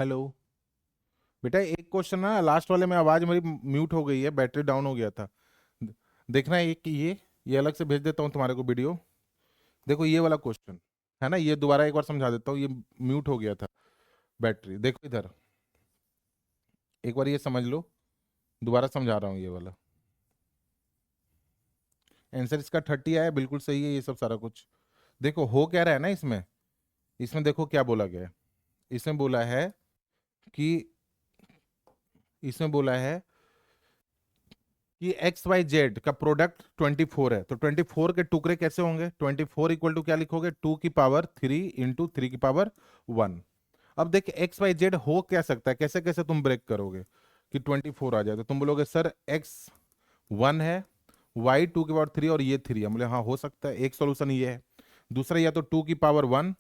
Hello बेटा, एक question ना लास्ट वाले में आवाज मेरी म्यूट हो गई है, बैटरी डाउन हो गया था। द- देखना है कि ये अलग से भेज देता हूँ तुम्हारे को वीडियो। देखो ये वाला क्वेश्चन है ना, ये दोबारा एक बार समझा देता हूँ, ये म्यूट हो गया था बैटरी। देखो इधर एक बार ये समझ लो, दोबारा समझा रहा हूँ ये वाला। आंसर इसका 30 आया, बिल्कुल सही है ये सब सारा कुछ। देखो हो क्या रहा है ना इसमें, इसमें देखो क्या बोला गया है। इसमें बोला है कि इसमें बोला है कि एक्स वाई जेड का प्रोडक्ट 24 है, तो 24 के टुकड़े कैसे होंगे? 24 इक्वल टू क्या लिखोगे? 2 की पावर 3 इंटू 3 की पावर 1। अब देखिए एक्स वाई जेड हो क्या सकता है, कैसे कैसे तुम ब्रेक करोगे कि 24 आ जाए? तो तुम बोलोगे सर एक्स 1 है, वाई 2 की पावर 3 और ये 3 है। बोले हाँ हो सकता है, एक सोल्यूशन ये है। दूसरा या तो 2 की पावर 1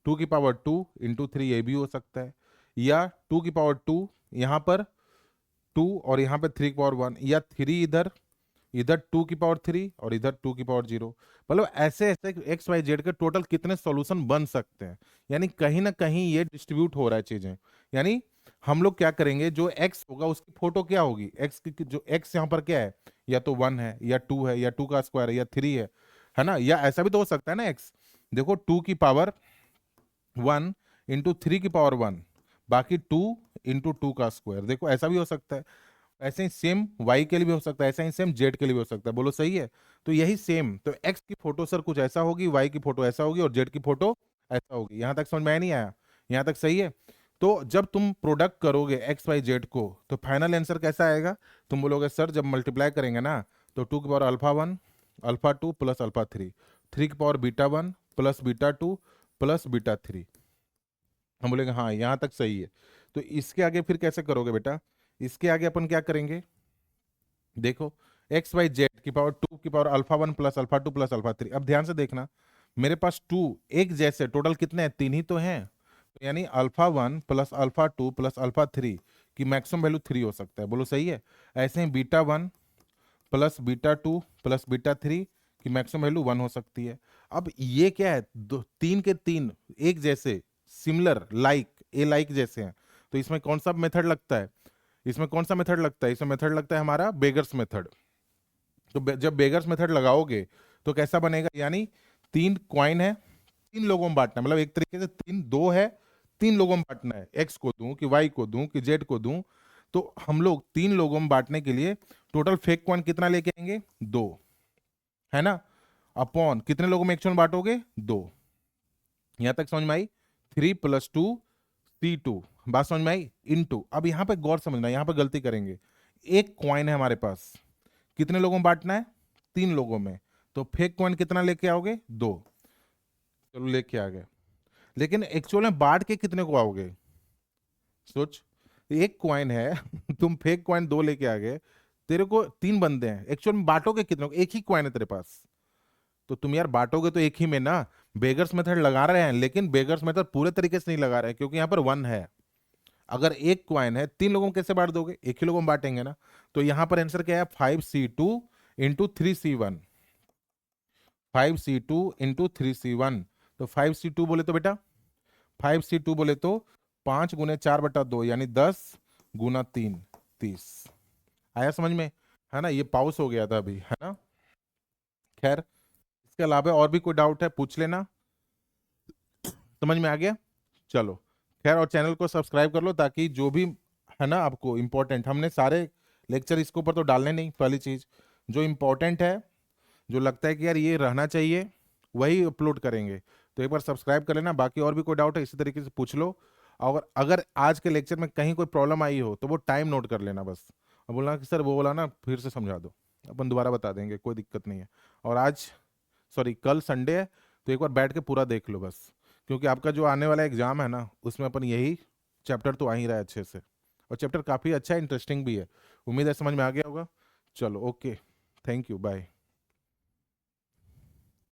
2 की पावर 2 इंटू 3, ये भी हो सकता है। या 2 की पावर 2 यहाँ पर 2 और यहाँ पे 3 की पावर 1, या 3 इधर, इधर 2 की पावर 3 और इधर 2 की पावर 0। मतलब ऐसे ऐसे एक्स वाई जेड के टोटल कितने सॉल्यूशन बन सकते हैं। यानी कहीं ना कहीं ये डिस्ट्रीब्यूट हो रहा है चीजें। यानी हम लोग क्या करेंगे, जो एक्स होगा उसकी फोटो क्या होगी, एक्स की जो एक्स यहाँ पर क्या है, या तो 1 है या 2 है या 2 का स्क्वायर है या 3 है ना? या ऐसा भी तो हो सकता है ना एक्स, देखो 2 की पावर 1 इंटू 3 की पावर 1, बाकी 2 इंटू 2 का स्क्वायर। देखो ऐसा भी हो सकता है। ऐसे ही सेम वाई के लिए भी हो सकता है, ऐसा ही सेम जेड के लिए भी हो सकता है। बोलो सही है? तो यही सेम, तो एक्स की फोटो सर कुछ ऐसा होगी, वाई की फोटो ऐसा होगी और जेड की फोटो ऐसा होगी। यहां तक समझ में आया नहीं आया? यहां तक सही है? तो जब तुम प्रोडक्ट करोगे एक्स वाई जेड को, तो फाइनल आंसर कैसा आएगा? तुम बोलोगे सर जब मल्टीप्लाई करेंगे ना, तो 2 की power alpha 1 alpha 2 plus alpha 3, 3 की power beta 1 plus beta 2 plus beta 3। हम बोलेंगे हाँ यहाँ तक सही है। तो इसके आगे फिर कैसे करोगे बेटा? इसके आगे अपन क्या करेंगे, देखो एक्स वाई जेड की पावर 2 की power alpha 1 plus alpha 2 plus alpha 3। अब ध्यान से देखना, मेरे पास 2 एक जैसे टोटल कितने हैं? 3 ही तो हैं। तो यानी alpha 1 plus alpha 2 plus alpha 3 की मैक्सिमम वैल्यू 3 हो सकता है। बोलो सही है? ऐसे ही beta 1 plus beta 2 plus beta 3 की मैक्सिमम वैल्यू 1 हो सकती है। अब ये क्या है, दो 3 के 3 एक जैसे, सिमिलर, लाइक, ए लाइक जैसे हैं। तो इसमें कौन सा मेथड लगता है? इसमें कौन सा मेथड लगता है? इसमें मेथड लगता है हमारा बेगर्स मेथड। तो जब बेगर्स मेथड लगाओगे तो कैसा बनेगा, यानी 3 कॉइन है, 3 लोगों में बांटना है। मतलब एक तरीके से 2 है, 3 लोगों में बांटना है। एक्स को दूं कि वाई को दूं कि जेड को दूं, तो हम लोग 3 लोगों में बांटने के लिए टोटल फेक कॉइन कितना लेके आएंगे? 2, है ना? अपॉन कितने लोगों में एक्चुअल बांटोगे? 2। यहां तक समझ में आई? 3 + 2 C2, बात समझ में आई? इनटू, अब यहां पे गौर समझना, यहां पे गलती करेंगे। एक कॉइन है हमारे पास, कितने लोगों में बांटना है? 3 लोगों में। तो फेक कॉइन कितना लेके आओगे? 2। चलो लेके आ गए, लेकिन एक्चुअल में बांट के कितने को आओगे? सोच, एक कॉइन है तुम फेक कॉइन 2 लेके आ गए, तेरे को 3 बंदे हैं, एक्चुअल में बांटोगे कितने को? एक ही कॉइन है तेरे पास, तो तुम यार बांटोगे तो एक ही में ना। बेगर्स मेथड लगा रहे हैं, लेकिन बेगर्स मेथड पूरे तरीके से नहीं लगा रहे हैं, क्योंकि यहाँ पर 1 है। अगर एक कॉइन है, 3 लोगों में कैसे बांट दोगे? एक ही लोगों में बांटेंगे ना। तो यहाँ पर आंसर क्या है? 5C2 into 3C1, 5C2 into 3C1। तो 5C2 बोले तो बेटा, 5C2 बोले तो 5 × 4/2 यानी 10 × 3 30। आया समझ में? है ना? ये पाउस हो गया था अभी, है ना? खैर, इसके अलावा और भी कोई डाउट है पूछ लेना। समझ में आ गया? चलो खैर, और चैनल को सब्सक्राइब कर लो, ताकि जो भी है ना आपको इम्पोर्टेंट, हमने सारे लेक्चर इसके ऊपर तो डालने नहीं, पहली चीज जो इम्पोर्टेंट है, जो लगता है कि यार ये रहना चाहिए, वही अपलोड करेंगे। तो एक बार सब्सक्राइब कर लेना। बाकी और भी कोई डाउट है इसी तरीके से पूछ लो। और अगर आज के लेक्चर में कहीं कोई प्रॉब्लम आई हो तो वो टाइम नोट कर लेना बस, और बोलना कि सर वो बोला ना फिर से समझा दो, अपन दोबारा बता देंगे, कोई दिक्कत नहीं है। और आज, सॉरी कल संडे है, तो एक बार बैठ के पूरा देख लो बस, क्योंकि आपका जो आने वाला एग्जाम है ना, उसमें अपन यही चैप्टर तो आ ही रहा है अच्छे से। और चैप्टर काफ़ी अच्छा है, इंटरेस्टिंग भी है। उम्मीद है समझ में आ गया होगा। चलो ओके, थैंक यू, बाय।